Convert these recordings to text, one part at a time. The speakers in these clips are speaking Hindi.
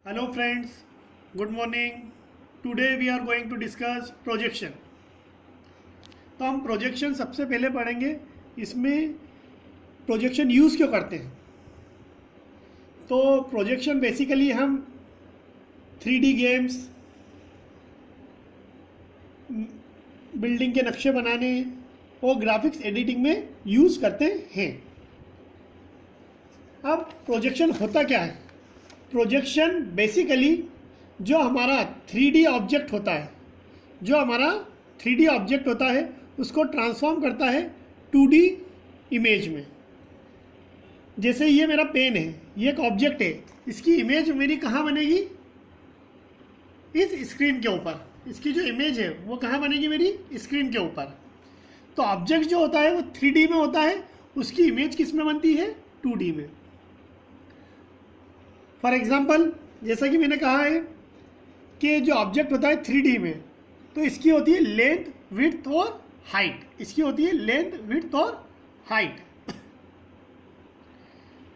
Hello friends, good morning. Today we are going to discuss projection. तो हम प्रोजेक्शन सबसे पहले पढ़ेंगे. इसमें प्रोजेक्शन यूज़ क्यों करते हैं. तो प्रोजेक्शन बेसिकली हम 3D गेम्स, बिल्डिंग के नक्शे बनाने और ग्राफिक्स एडिटिंग में यूज़ करते हैं. अब प्रोजेक्शन होता क्या है. प्रोजेक्शन बेसिकली जो हमारा 3D ऑब्जेक्ट होता है उसको ट्रांसफॉर्म करता है 2D इमेज में. जैसे ये मेरा पेन है, ये एक ऑब्जेक्ट है, इसकी इमेज मेरी कहाँ बनेगी, इस स्क्रीन के ऊपर. इसकी जो इमेज है वो कहाँ बनेगी, मेरी स्क्रीन के ऊपर. तो ऑब्जेक्ट जो होता है वो 3D में होता है, उसकी इमेज किस में बनती है, 2D में. फॉर एग्जाम्पल, जैसा कि मैंने कहा है कि जो ऑब्जेक्ट होता है 3D में, तो इसकी होती है लेंथ, विड्थ और हाइट.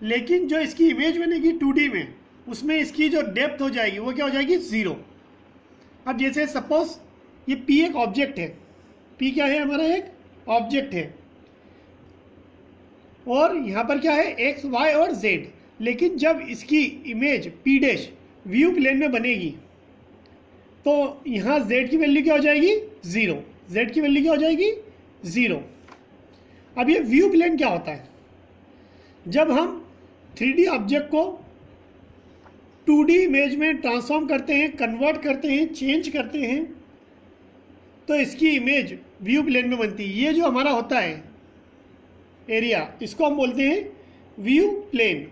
लेकिन जो इसकी इमेज बनेगी 2D में, उसमें इसकी जो डेप्थ हो जाएगी वो क्या हो जाएगी, 0. अब जैसे सपोज ये P एक ऑब्जेक्ट है. P क्या है, हमारा एक ऑब्जेक्ट है, और यहाँ पर क्या है, X, Y और Z. लेकिन जब इसकी image P dash view plane में बनेगी तो यहाँ Z की वैल्यू क्या हो जाएगी, 0. अब ये व्यू प्लेन क्या होता है. जब हम 3D ऑब्जेक्ट को 2D इमेज में ट्रांसफॉर्म करते हैं, कन्वर्ट करते हैं, चेंज करते हैं, तो इसकी इमेज व्यू प्लेन में बनती है. ये जो हमारा होता है एरिया, इसको हम बोलते हैं व्यू प्लेन.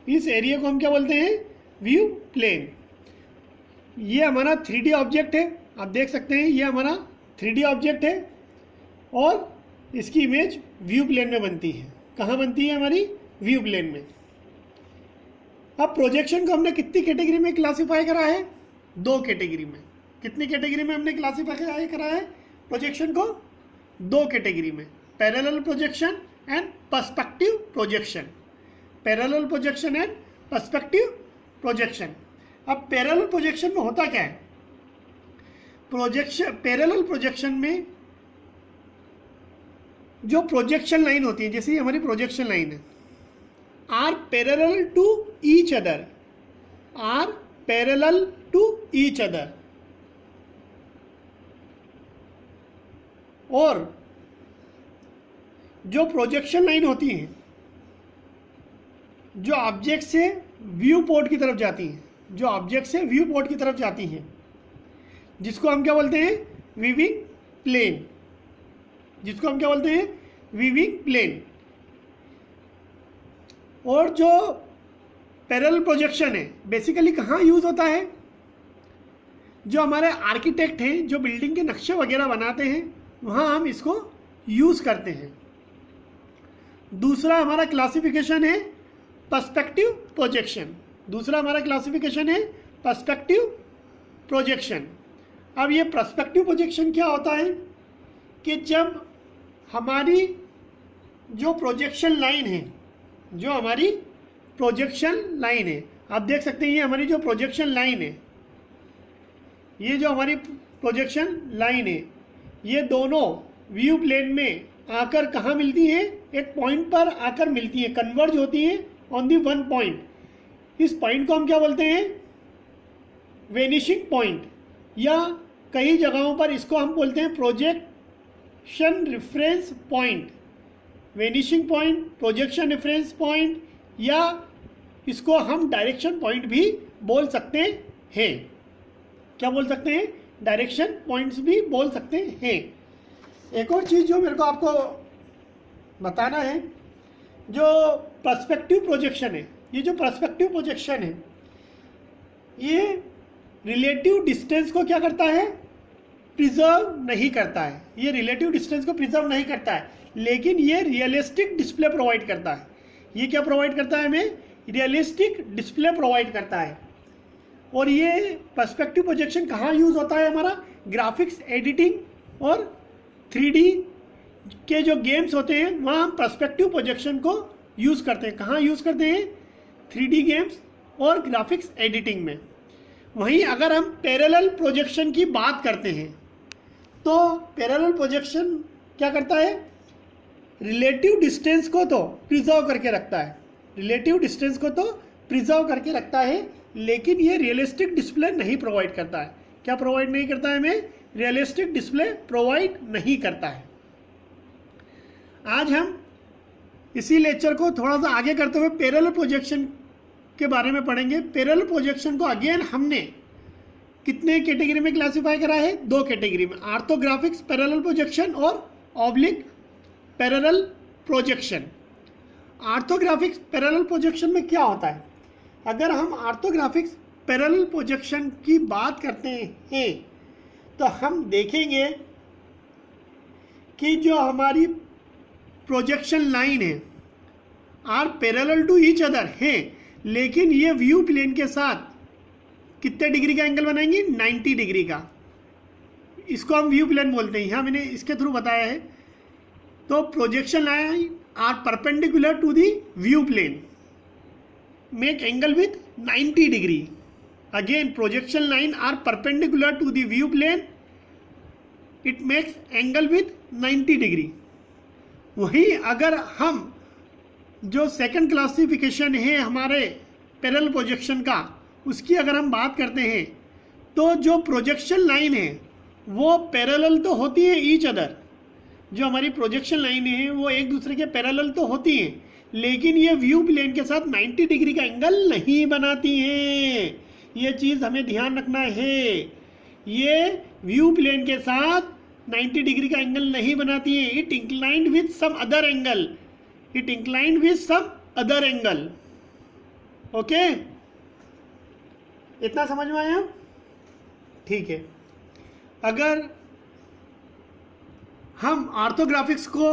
इस एरिया को हम क्या बोलते हैं, व्यू प्लेन. ये हमारा 3D ऑब्जेक्ट है, आप देख सकते हैं ये हमारा 3D ऑब्जेक्ट है, और इसकी इमेज व्यू प्लेन में बनती है. कहाँ बनती है, हमारी व्यू प्लेन में. अब प्रोजेक्शन को हमने कितनी कैटेगरी में क्लासीफाई करा है, 2 कैटेगरी में. कितनी कैटेगरी में हमने क्लासीफाई करा है प्रोजेक्शन को, 2 कैटेगरी में. Parallel projection and perspective projection. Parallel projection and perspective projection. अब पैरेलल प्रोजेक्शन में होता क्या है, पैरेलल प्रोजेक्शन में जो प्रोजेक्शन लाइन होती है, जैसे हमारी प्रोजेक्शन लाइन है, are parallel to each other, और जो प्रोजेक्शन लाइन होती है जो ऑब्जेक्ट से व्यू पोर्ट की तरफ जाती हैं, जिसको हम क्या बोलते हैं, वीविंग प्लेन. और जो पैरेलल प्रोजेक्शन है बेसिकली कहाँ यूज होता है, जो हमारे आर्किटेक्ट हैं, जो बिल्डिंग के नक्शे वगैरह बनाते हैं, वहाँ हम इसको यूज करते हैं. दूसरा हमारा क्लासिफिकेशन है पर्सपेक्टिव प्रोजेक्शन. अब ये पर्सपेक्टिव प्रोजेक्शन क्या होता है कि जब हमारी जो प्रोजेक्शन लाइन है, आप देख सकते हैं ये हमारी जो प्रोजेक्शन लाइन है, ये दोनों व्यू प्लेन में आकर कहाँ मिलती हैं, एक पॉइंट पर आकर मिलती हैं, कन्वर्ज होती हैं ऑन दी वन पॉइंट. इस पॉइंट को हम क्या बोलते हैं, वेनिशिंग पॉइंट, या कई जगहों पर इसको हम बोलते हैं प्रोजेक्शन रेफरेंस पॉइंट, या इसको हम डायरेक्शन पॉइंट भी बोल सकते हैं. क्या बोल सकते हैं, डायरेक्शन पॉइंट्स भी बोल सकते हैं. एक और चीज़ जो मेरे को आपको बताना है, जो पर्सपेक्टिव प्रोजेक्शन है, ये रिलेटिव डिस्टेंस को क्या करता है, प्रिजर्व नहीं करता है, लेकिन ये रियलिस्टिक डिस्प्ले प्रोवाइड करता है. ये क्या प्रोवाइड करता है, हमें रियलिस्टिक डिस्प्ले प्रोवाइड करता है. और ये पर्सपेक्टिव प्रोजेक्शन कहाँ यूज़ होता है, हमारा ग्राफिक्स एडिटिंग और 3D के जो गेम्स होते हैं वहाँ हम पर्सपेक्टिव प्रोजेक्शन को यूज़ करते हैं. कहाँ यूज़ करते हैं, 3D गेम्स और ग्राफिक्स एडिटिंग में। वहीं अगर हम पैरेलल प्रोजेक्शन की बात करते हैं तो पैरेलल प्रोजेक्शन क्या करता है, रिलेटिव डिस्टेंस को तो प्रिजर्व करके रखता है, रिलेटिव डिस्टेंस को तो प्रिजर्व करके रखता है, लेकिन ये रियलिस्टिक डिस्प्ले नहीं प्रोवाइड करता है। क्या प्रोवाइड नहीं करता है हमें? रियलिस्टिक डिस्प्ले प्रोवाइड नहीं करता है। आज हम इसी लेक्चर को थोड़ा सा आगे करते हुए पैरेलल प्रोजेक्शन के बारे में पढ़ेंगे। पैरेलल प्रोजेक्शन को अगेन हमने कितने कैटेगरी में क्लासिफाई करा है? 2 कैटेगरी में, ऑर्थोग्राफिक्स पैरेलल प्रोजेक्शन और oblique parallel projection. Orthographics parallel projection में क्या होता है? अगर हम ऑर्थोग्राफिक्स पैरेलल प्रोजेक्शन की बात करते हैं तो हम देखेंगे कि जो हमारी प्रोजेक्शन लाइन है are parallel to each other है, लेकिन ये व्यू प्लेन के साथ कितने डिग्री का एंगल बनाएंगे? 90 डिग्री का। इसको हम व्यू प्लेन बोलते हैं, यहाँ मैंने इसके थ्रू बताया है। तो projection line are perpendicular to the view plane, make angle with 90 degree. Again projection line are perpendicular to the view plane, it makes angle with 90 degree. वहीं अगर हम जो सेकंड क्लासिफिकेशन है हमारे पैरेलल प्रोजेक्शन का, उसकी अगर हम बात करते हैं तो जो प्रोजेक्शन लाइन है वो पैरेलल तो होती है ईच अदर, जो हमारी प्रोजेक्शन लाइन है वो एक दूसरे के पैरेलल तो होती हैं, लेकिन ये व्यू प्लेन के साथ 90 डिग्री का एंगल नहीं बनाती हैं। ये चीज़ हमें ध्यान रखना है, ये व्यू प्लेन के साथ 90 डिग्री का एंगल नहीं बनाती है। It inclined with some other angle, it inclined with some other angle. Okay, इतना समझ में आया? ठीक है। अगर हम ऑर्थोग्राफिक्स को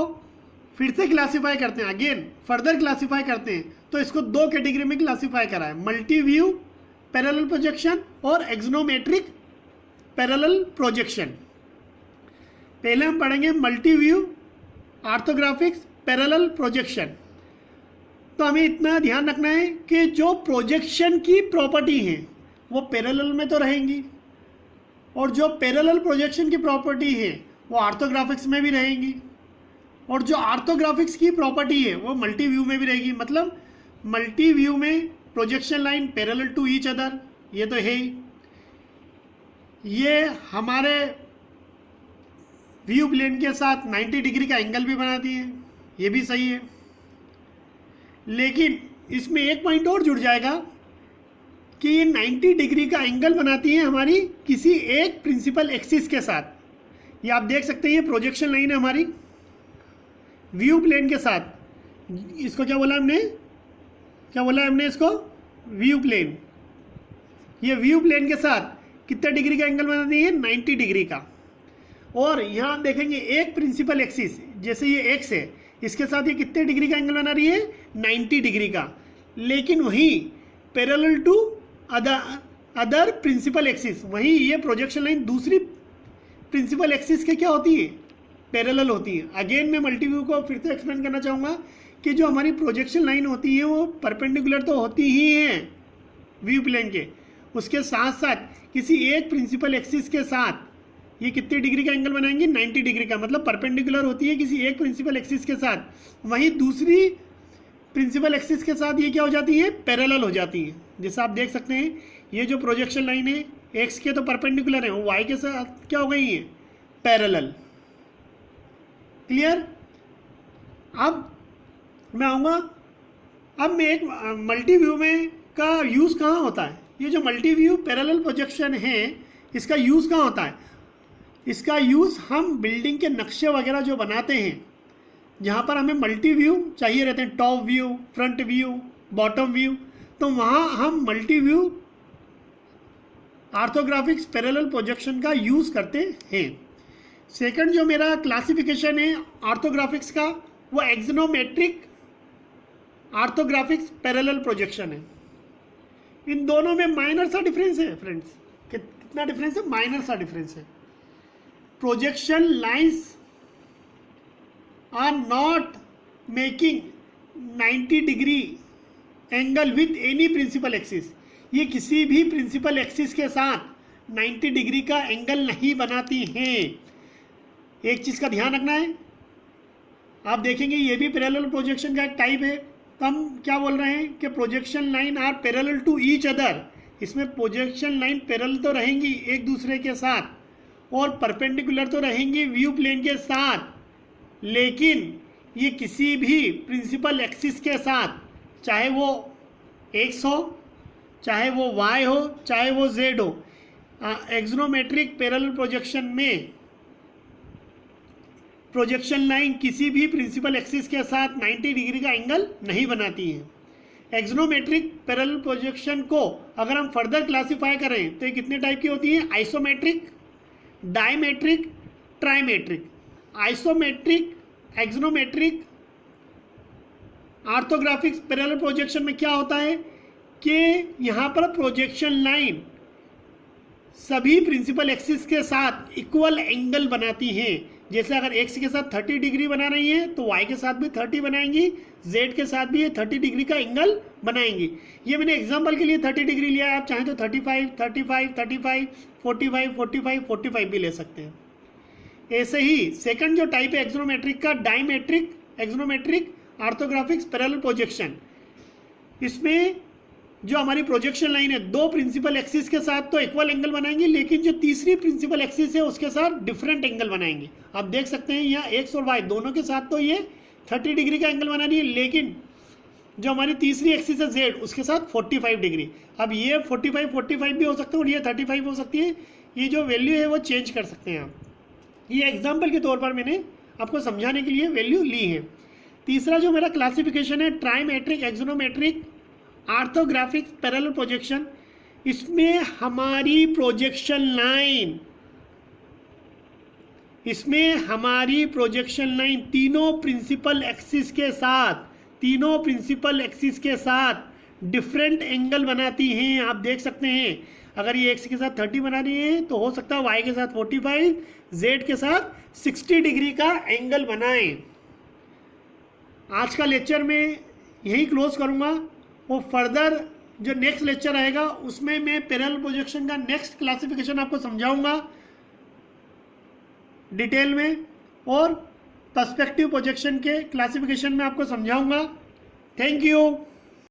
फिर से क्लासिफाई करते हैं, अगेन फर्दर क्लासिफाई करते हैं, तो इसको 2 कैटेगरी में क्लासिफाई करा है, मल्टी व्यू पैरेलल प्रोजेक्शन और एक्सोनोमेट्रिक पैरेलल प्रोजेक्शन। पहले हम पढ़ेंगे मल्टी व्यू ऑर्थोग्राफिक्स पैरेलल प्रोजेक्शन। तो हमें इतना ध्यान रखना है कि जो प्रोजेक्शन की प्रॉपर्टी है वो पैरेलल में तो रहेंगी, और जो पैरेलल प्रोजेक्शन की प्रॉपर्टी है वो ऑर्थोग्राफिक्स में भी रहेंगी, और जो ऑर्थोग्राफिक्स की प्रॉपर्टी है वो मल्टी व्यू में भी रहेगी। मतलब मल्टी व्यू में projection line parallel to each other, ये तो है ही, ये हमारे व्यू प्लेन के साथ 90 डिग्री का एंगल भी बनाती है, ये भी सही है। लेकिन इसमें एक पॉइंट और जुड़ जाएगा कि ये 90 डिग्री का एंगल बनाती है हमारी किसी एक प्रिंसिपल एक्सिस के साथ। ये आप देख सकते हैं, ये प्रोजेक्शन लाइन है हमारी व्यू प्लेन के साथ। इसको क्या बोला हमने? क्या बोला हमने इसको? View plane. ये व्यू प्लेन के साथ कितने डिग्री का एंगल बनाती है? 90 डिग्री का। और यहाँ आप देखेंगे एक प्रिंसिपल एक्सिस, जैसे ये एक्स है, इसके साथ ये कितने डिग्री का एंगल बना रही है? 90 डिग्री का। लेकिन वहीं parallel to other principal axis, वहीं ये प्रोजेक्शन लाइन दूसरी प्रिंसिपल एक्सिस के क्या होती है? पैरेलल होती है। अगेन मैं मल्टी व्यू को फिर से एक्सप्लेन करना चाहूँगा कि जो हमारी प्रोजेक्शन लाइन होती है वो परपेंडिकुलर तो होती ही हैं व्यू प्लेन के, उसके साथ साथ किसी एक प्रिंसिपल एक्सिस के साथ ये कितने डिग्री का एंगल बनाएंगे? 90 डिग्री का। मतलब परपेंडिकुलर होती है किसी एक प्रिंसिपल एक्सिस के साथ, वहीं दूसरी प्रिंसिपल एक्सिस के साथ ये क्या हो जाती है? पैरेलल हो जाती है। जैसा आप देख सकते हैं, ये जो प्रोजेक्शन लाइन है एक्स के तो परपेंडिकुलर है, वो वाई के साथ क्या हो गई है? पैरेलल। क्लियर? अब मैं आऊँगा, अब मैं एक मल्टी व्यू में का यूज़ कहाँ होता है? ये जो मल्टी व्यू पैरेलल प्रोजेक्शन है, इसका यूज़ कहाँ होता है? इसका यूज़ हम बिल्डिंग के नक्शे वगैरह जो बनाते हैं, जहाँ पर हमें मल्टी व्यू चाहिए रहते हैं, top view, front view, bottom view, तो वहाँ हम मल्टी व्यू ऑर्थोग्राफिक्स पैरेलल प्रोजेक्शन का यूज़ करते हैं। सेकंड जो मेरा क्लासिफिकेशन है ऑर्थोग्राफिक्स का, वो एक्सोनोमेट्रिक ऑर्थोग्राफिक्स पैरेलल प्रोजेक्शन है। इन दोनों में माइनर सा डिफरेंस है फ्रेंड्स। कितना डिफरेंस है? माइनर सा डिफरेंस है। Projection lines are not making 90 degree angle with any principal axis. ये किसी भी प्रिंसिपल एक्सिस के साथ 90 डिग्री का एंगल नहीं बनाती हैं। एक चीज़ का ध्यान रखना है, आप देखेंगे ये भी पैरेलल प्रोजेक्शन का एक टाइप है। तो हम क्या बोल रहे हैं कि projection line are parallel to each other. इसमें प्रोजेक्शन लाइन पैरेलल तो रहेंगी एक दूसरे के साथ और परपेंडिकुलर तो रहेंगी व्यू प्लेन के साथ, लेकिन ये किसी भी प्रिंसिपल एक्सिस के साथ, चाहे वो एक्स हो, चाहे वो वाई हो, चाहे वो जेड हो, एक्सोनोमेट्रिक पैरेलल प्रोजेक्शन में प्रोजेक्शन लाइन किसी भी प्रिंसिपल एक्सिस के साथ 90 डिग्री का एंगल नहीं बनाती है। एक्सोनोमेट्रिक पैरेलल प्रोजेक्शन को अगर हम फर्दर क्लासिफाई करें तो ये कितने टाइप की होती हैं? Isometric, dimetric, trimetric. Isometric, axonometric, orthographic parallel projection में क्या होता है कि यहाँ पर प्रोजेक्शन लाइन सभी प्रिंसिपल एक्सिस के साथ इक्वल एंगल बनाती हैं। जैसे अगर एक्स के साथ 30 डिग्री बना रही है तो वाई के साथ भी 30 बनाएंगी, जेड के साथ भी ये 30 डिग्री का एंगल बनाएंगी। ये मैंने एग्जांपल के लिए 30 डिग्री लिया है, आप चाहें तो 35, 35, 35, 45, 45, 45 भी ले सकते हैं। ऐसे ही सेकंड जो टाइप है एक्सोनोमेट्रिक का, dimetric, axonometric orthographic parallel projection. इसमें जो हमारी प्रोजेक्शन लाइन है दो प्रिंसिपल एक्सिस के साथ तो इक्वल एंगल बनाएंगे, लेकिन जो तीसरी प्रिंसिपल एक्सिस है उसके साथ डिफरेंट एंगल बनाएंगे। आप देख सकते हैं यहाँ एक्स और वाई दोनों के साथ तो ये 30 डिग्री का एंगल बना रही है, लेकिन जो हमारी तीसरी एक्सिस है जेड उसके साथ 45 डिग्री। अब ये 45 भी हो सकता है और ये 35 हो सकती है। ये जो वैल्यू है वो चेंज कर सकते हैं आप। ये एग्जाम्पल के तौर पर मैंने आपको समझाने के लिए वैल्यू ली है। तीसरा जो मेरा क्लासिफिकेशन है trimetric, axonometric, orthographic parallel projection. इसमें हमारी प्रोजेक्शन लाइन तीनों प्रिंसिपल एक्सिस के साथ डिफरेंट एंगल बनाती हैं। आप देख सकते हैं अगर ये एक्स के साथ 30 बना रही है तो हो सकता है वाई के साथ 45, जेड के साथ 60 डिग्री का एंगल बनाएं। आज का लेक्चर में यही क्लोज करूंगा। वो फर्दर जो नेक्स्ट लेक्चर आएगा उसमें मैं पैरेलल प्रोजेक्शन का नेक्स्ट क्लासिफिकेशन आपको समझाऊंगा डिटेल में, और पर्सपेक्टिव प्रोजेक्शन के क्लासिफिकेशन में आपको समझाऊंगा। Thank you.